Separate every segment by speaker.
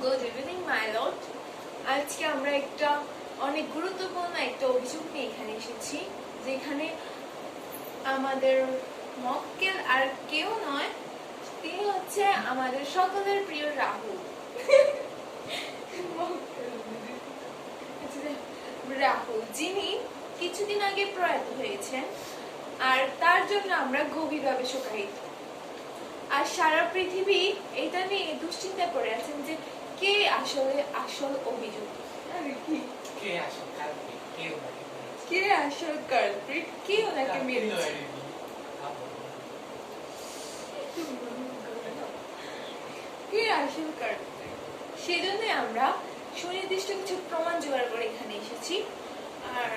Speaker 1: Good evening my lord. আজকে আমরা একটা অনেক গুরুত্বপূর্ণ একটা অভিযোগ নিয়ে এখানে এসেছি, যেখানে আমাদের মক্কেল আর কেউ নয়, তিনি হচ্ছে আমাদের সকলের প্রিয় রাহুল। রাহুল, যিনি কিছুদিন আগে প্রয়াত হয়েছেন, আর তার জন্য আমরা গভীরভাবে শোকাহত। আর সারা পৃথিবী এটা নিয়ে দুশ্চিন্তায় পড়ে আছেন যে কে আসলে আসল অভিযোগ,
Speaker 2: কে আসল কালপ্রিট,
Speaker 1: কে ওনাকে মেরেছে। কে আসল কালপ্রিট, সেজন্য আমরা সুনির্দিষ্ট কিছু প্রমাণ জোগাড় করে এখানে এসেছি। আর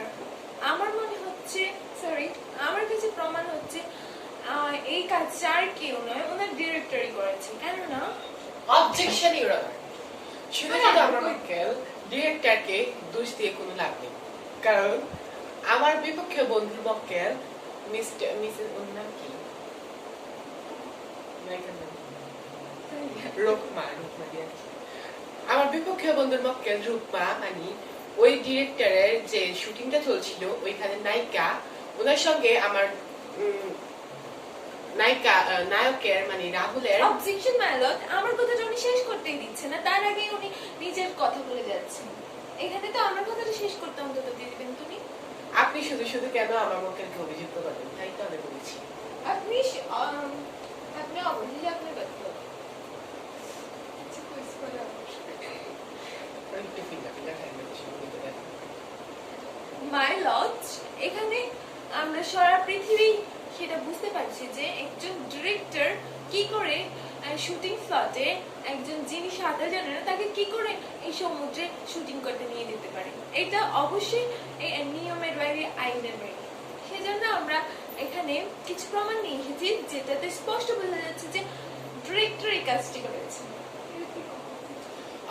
Speaker 1: আমার মনে হচ্ছে, আমার কাছে প্রমাণ হচ্ছে এই কাজটা আর কেউ নয়, ওনার ডিরেক্টরই করেছে। কেননা
Speaker 2: অবজেকশন ইউর অনার, শুধু শুধু আমরা মক্কেল ডিরেক্টরকে দোষ দিয়ে কোনো লাভ নেই, কারণ আমার বিপক্ষে বন্ধুর মক্কেল মিস্টার মিসেস ওর নাম কি, রুকমা। আমার বিপক্ষে বন্ধুর মক্কেল রুকমা মানে ওই ডিরেক্টরের যে শুটিংটা চলছিল ওইখানে নায়িকা, ওনার সঙ্গে আমার নায়কের মানে রাহুলের
Speaker 1: অবজেকশন মাই লর্ড, আমার কথাটা উনি শেষ করতেই দিচ্ছে না, তার আগে উনি নিজের কথা বলে যাচ্ছেন। এখানে তো আমার কথাটা শেষ করতে অন্তত দিয়ে দিবেন তুমি।
Speaker 2: আপনি শুধু শুধু কেন আমার মক্কেলকে অভিযুক্ত করেন, তাই তো আমি বলেছি।
Speaker 1: আপনি অবশ্যই আপনার কথা মাই লর্ড, এখানে আমরা সারা পৃথিবী সেটা বুঝতে পারছি যে একজন ডিরেক্টর কি করে শুটিং স্লটে একজন যিনি সাঁতার জানে না তাকে কি করে এই সমুদ্রে শুটিং করতে নিয়ে যেতে পারে। এটা অবশ্যই এই নিয়মের বাইরে, আইনের বাইরে। সেজন্য আমরা এখানে কিছু প্রমাণ নিয়ে এসেছি যেটাতে স্পষ্ট বোঝা যাচ্ছে যে ডিরেক্টর এই কাজটি করেছে।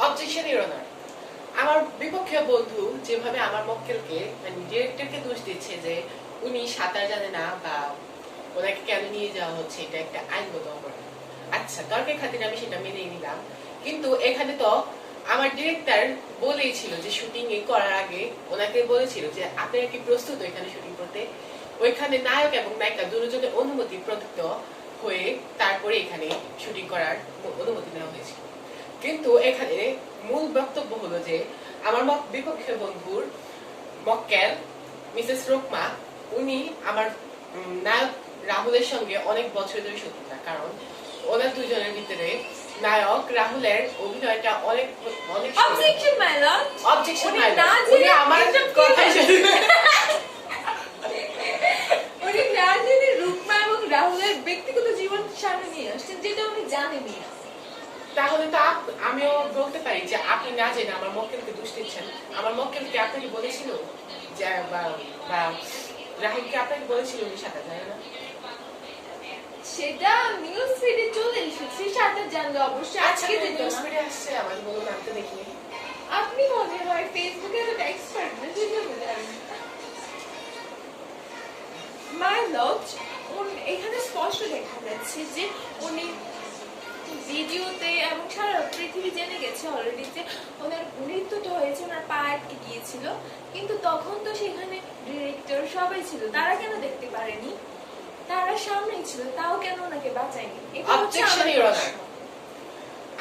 Speaker 2: অবজেকশন ইউর অনার, আমার বিপক্ষে বন্ধু যেভাবে আমার মক্কেলকে মানে ডিরেক্টরকে দোষ দিচ্ছে যে উনি সাঁতার জানে না বা ওনাকে কেন নিয়ে যাওয়া হচ্ছে, এটা একটা আইনগত অপরাধ। আচ্ছা, তর্কের খাতিরে আমি সেটা মেনে নিলাম, কিন্তু এখানে তো আমার ডিরেক্টর বলেইছিল যে শুটিং করার আগে ওনাকে বলেছিল যে আপনারা কি প্রস্তুত এখানে শুটিং করতে। ওইখানে নায়ক এবং নায়িকা দুজনের অনুমতি প্রদত্ত হয়ে তারপরে এখানে শুটিং করার অনুমতি নেওয়া হয়েছিল। কিন্তু এখানে মূল বক্তব্য হলো যে আমার বিপক্ষে বন্ধুর মক্কেল মিসেস রুকমা, উনি আমার নায়ক রাহুলের সঙ্গে অনেক বছর ধরে শত্রুতা, কারণ ওনার দুজনের ভিতরে নায়ক রাহুলের অভিনয়টা অনেক অনেক
Speaker 1: objection my lord,
Speaker 2: objection my lord, উনি আমার কথা
Speaker 1: উনি না জেনে রুকমা এবং রাহুলের ব্যক্তিগত জীবন সামনে নিয়ে আসছেন, যেটা উনি জানেনই না।
Speaker 2: তাহলে তো আমিও বলতে পারি যে আপনি না জেনে আমার মক্কেলকে দোষ দিচ্ছেন। আমার মক্কেলকে আপনাকে বলেছিল যে বা রাহুলকে আপনাকে বলেছিল উনি সাঁতার জানে না,
Speaker 1: সেটা নিউজ ফিডে চলে এসেছে। সাঁতার জানলে অবশ্যই আজকে যেত
Speaker 2: নিউজ
Speaker 1: না।
Speaker 2: ফিডে আসছে, আমার বলুন, আমি তো দেখিনি।
Speaker 1: আপনি মনে হয় ফেসবুকে একটা এক্সপার্ট না, সেজন্য জানেন। মাই লর্ড, এখানে স্পষ্ট দেখা যাচ্ছে যে উনি ভিডিওতে এবং সারা পৃথিবী জেনে গেছে অলরেডি যে ওনার মৃত্যুটা হয়েছে, ওনার পা আটকে গিয়েছিল। কিন্তু তখন তো সেখানে ডিরেক্টর সবাই ছিল, তারা কেন দেখতে পারেনি? তারা সামনেই ছিল, তাও কেন ওনাকে বাঁচায়নি?
Speaker 2: অবজেকশন ইউর অনার,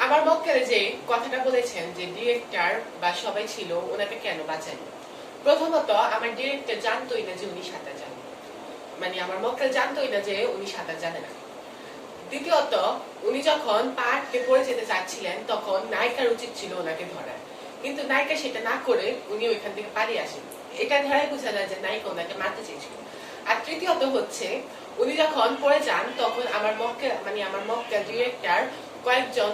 Speaker 2: আমার মক্কেলে যে কথাটা বলেছেন যে ডিরেক্টর বা সবাই ছিল, ওনাকে কেন বাঁচায়নি? প্রথমত আমার ডিরেক্টর জানতোই না যে উনি সাঁতার জানেন, মানে আমার মক্কেল জানতোই না যে উনি সাঁতার জানে না। দ্বিতীয়ত, উনি যখন পা আটকে পড়ে যেতে চাচ্ছিলেন তখন নায়িকার উচিত ছিল ওনাকে ধরার, কিন্তু নায়িকা সেটা না করে উনি ওইখান থেকে পালিয়ে আসেন। এটা ধারায় বোঝা যায় যে নায়িকা ওনাকে মারতে চেয়েছিল। আর তৃতীয়ত হচ্ছে, উনি যখন পড়ে যান তখন আমার মক্কেল ডিরেক্টর কয়েকজন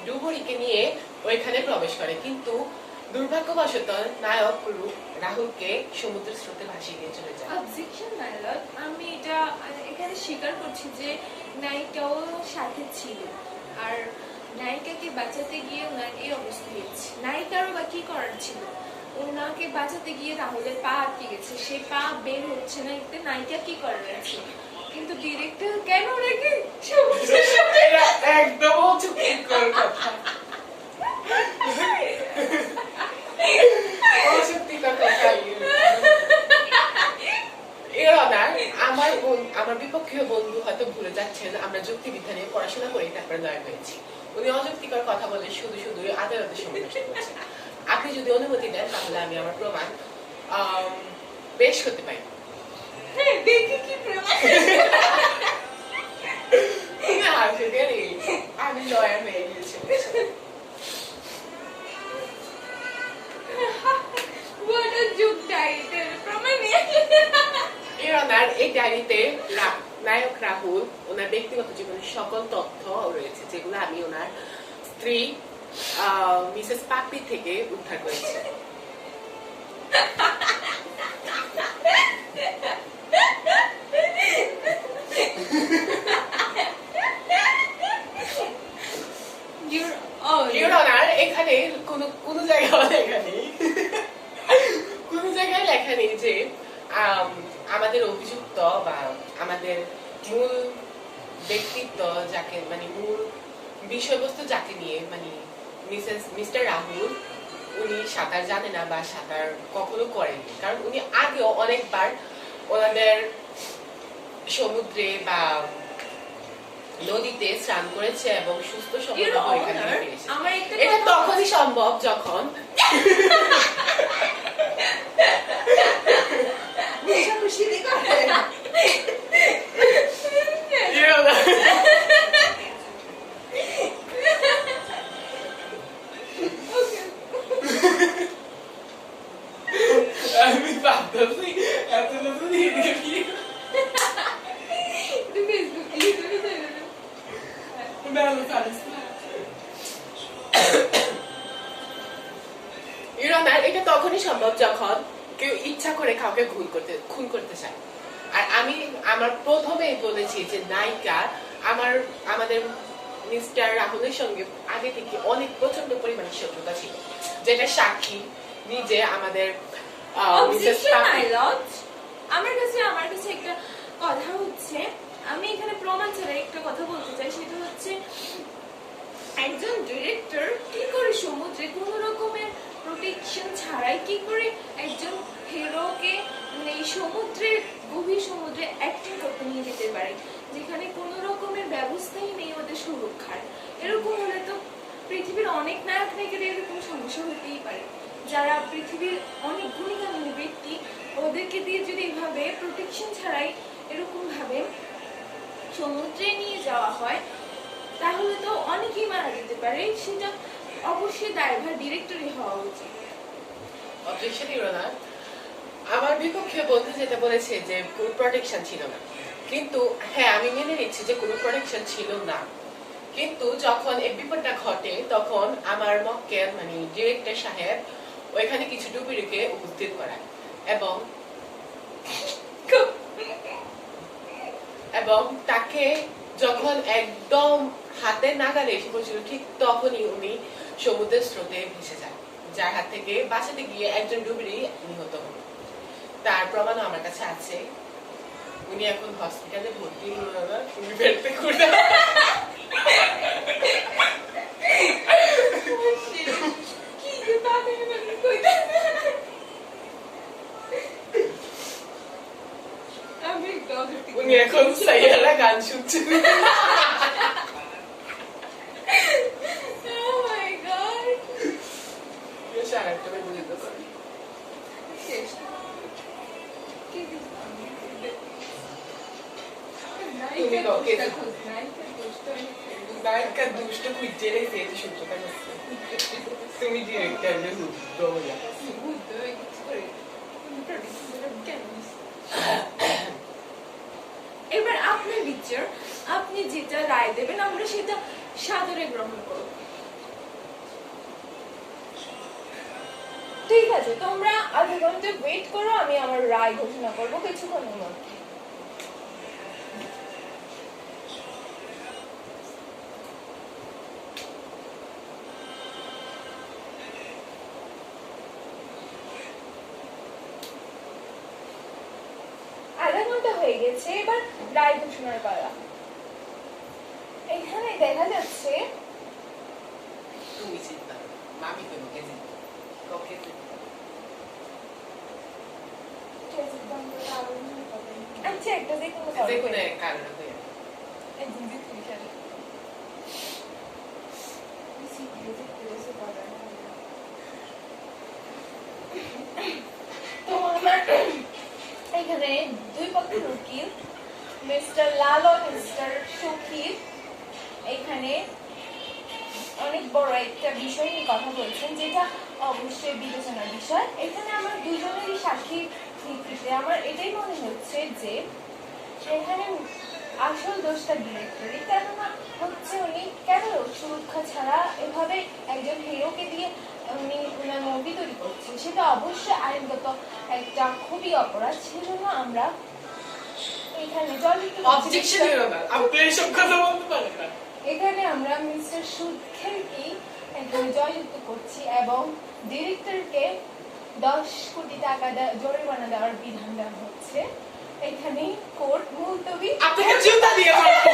Speaker 2: ডুবুরিকে নিয়ে ওইখানে প্রবেশ করে, কিন্তু দুর্ভাগ্যবশত নায়ক রাহুলকে সমুদ্র স্রোতে ভাসিয়ে দিয়ে চলে যায়।
Speaker 1: অবজেকশন মাই লর্ড, আমি এটা এখানে স্বীকার করছি যে নায়িকাও সাথে ছিল, আর নায়িকাকে বাঁচাতে গিয়ে ওনার এই অবস্থা হয়েছে। নায়িকারও বা কি করার ছিল? ওনাকে বাঁচাতে গিয়ে রাহুলের পা আটকে গেছে, সেই পা বের হচ্ছে না, এতে নায়িকা কি করার আছে? কিন্তু ডিরেক্টর কেন নাকি সমুদ্রের
Speaker 2: এটা একদম চুক্তির কথা অযৌক্তিকর কথা এর অনার আমার বিপক্ষীয় বন্ধু হয়তো ভুলে যাচ্ছেন আমরা যুক্তিবিদ্যা নিয়ে পড়াশোনা করে তারপরে লয়ার হয়েছি। উনি অযৌক্তিকর কথা বলে শুধু শুধু আদালতে সময় নষ্ট করছেন। আপনি যদি অনুমতি দেন তাহলে আমি আমার প্রমাণ পেশ করতে পারি।
Speaker 1: দেখি কি প্রমাণ।
Speaker 2: আমি লয়ার হয়ে গেছি।
Speaker 1: What a joke diary প্রমাণ নিয়ে।
Speaker 2: এর অনার এই ডায়েরিতে নায়ক রাহুল ওনার ব্যক্তিগত জীবনের সকল তথ্য রয়েছে যেগুলো আমি ওনার স্ত্রী মিসেস পাপড়ি থেকে উদ্ধার করেছি। Your Honor, এখানে কোনো জায়গায় লেখা নেই কোনো জায়গায় লেখা নেই যে আমাদের অভিযুক্ত বা আমাদের মূল ব্যক্তিত্ব যাকে মানে মূল বিষয়বস্তু যাকে নিয়ে মানে মিস্টার রাহুল উনি সাঁতার জানে না বা সাঁতার কখনো করেনি, কারণ উনি আগেও অনেকবার ওনাদের সমুদ্রে বা নদীতে স্নান করেছে এবং সুস্থ এটা তখনই সম্ভব যখন আমি ভাবতেছি এত নতুন এটা তখনই সম্ভব যখন কেউ ইচ্ছা করে কাউকে খুন করতে চায়। আর আমি আমার প্রথমে বলেছি যে নায়িকা আমাদের মিস্টার রাহুলের সঙ্গে আগে থেকে অনেক প্রচন্ড পরিমাণে শত্রুতা ছিল, যেটা সাক্ষী নিজে আমাদের
Speaker 1: আমার কাছে একটা কথা হচ্ছে, আমি এখানে প্রমাণ ছাড়া একটা কথা বলতে চাই, সেটা হচ্ছে একজন ডিরেক্টর কি করে সমুদ্রে কোন রকমের প্রোটেকশন ছাড়াই কি করে একজন হিরোকে এই সমুদ্রের গভীর সমুদ্রে অ্যাক্টিং করতে নিয়ে যেতে পারে যেখানে কোন রকমের ব্যবস্থাই নেই ওদের সুরক্ষার। এরকম হলে তো পৃথিবীর অনেক নায়ক নায়িকার এরকম সমস্যা হতেই পারে, যারা পৃথিবীর অনেক গুণীগামী ব্যক্তি ওদেরকে দিয়ে যদি এভাবে প্রোটেকশন ছাড়াই এরকম ভাবে সমুদ্রে নিয়ে যাওয়া হয় তাহলে তো অনেকেই মারা যেতে পারে। সেটা অবশ্যই দায়ভার ডিরেক্টরই হওয়া উচিত।
Speaker 2: আমার বিপক্ষে বন্ধু যেটা বলেছে যে কোনো প্রোটেকশন ছিল না, কিন্তু হ্যাঁ আমি মেনে নিচ্ছি যে কোনো প্রোটেকশন ছিল না, কিন্তু যখন এই বিপদটা ঘটে তখন আমার মক্কেল মানে ডিরেক্টর সাহেব ওইখানে কিছু ডুবুরিকে উপস্থিত করায় এবং তাকে যখন একদম হাতে নাগালে এসে পড়ছিল ঠিক তখনই উনি সমুদ্রের স্রোতে ভেসে যায়, যার হাত থেকে বাঁচাতে গিয়ে একজন ডুবুরি নিহত হন। তার প্রমাণ আমার কাছে আছে। উনি এখন হসপিটালে ভর্তি, উনি বেরোতে খুঁড়ে উনি এখন সাইয়ারা গান শুনছেন। তুমি ডিরেক্টর
Speaker 1: এবার আপনার বিচার, আপনি যেটা রায় দেবেন আমরা সেটা সাদরে গ্রহণ করব। ঠিক আছে, তোমরা আধা ঘন্টা ওয়েট করো, আমি আমার রায় ঘোষণা করবো কিছুক্ষণের মধ্যে। আধা ঘন্টা হয়ে গেছে, এবার রায় ঘোষণার পালা। এখানে দেখা যাচ্ছে
Speaker 2: তুমি চিন্তা করো, মামি তোমাকে জিতবে, ওকে জিতবে।
Speaker 1: আচ্ছা একটা যে কোনো
Speaker 2: যে কোনো এক কারণে হয়ে যাবে।
Speaker 1: একদম জিততে খেলে তো আমার এখানে দুই পক্ষের উকিল মিস্টার লাল ও মিস্টার শকির এখানে অনেক বড় একটা বিষয় নিয়ে কথা বলছেন, যেটা অবশ্যই বিবেচনার বিষয়। এখানে আমার দুজনেরই সাক্ষী ভিত্তিতে আমার এটাই মনে হচ্ছে যে এখানে আসল দোষটা ডিরেক্টরই, কেননা হচ্ছে উনি কেন সুরক্ষা ছাড়া এভাবে একজন হিরোকে দিয়ে উনি উনার মুভি তৈরি করছেন, সেটা অবশ্যই আইনগত একটা খুবই অপরাধ। সেজন্য আমরা এখানে
Speaker 2: অবজেকশন হলো না, আপনি এসব কথা বলতে পারেন না।
Speaker 1: এখানে আমরা মিস্টার সুদখেরকে এখানে জয়যুক্ত করছি এবং ডিরেক্টরকে 10 কোটি টাকা জরিমানা দেওয়ার বিধান দেওয়া হচ্ছে। এখানে কোর্ট মুলতবি।
Speaker 2: আপনাকে জুতা দিয়ে মারবো।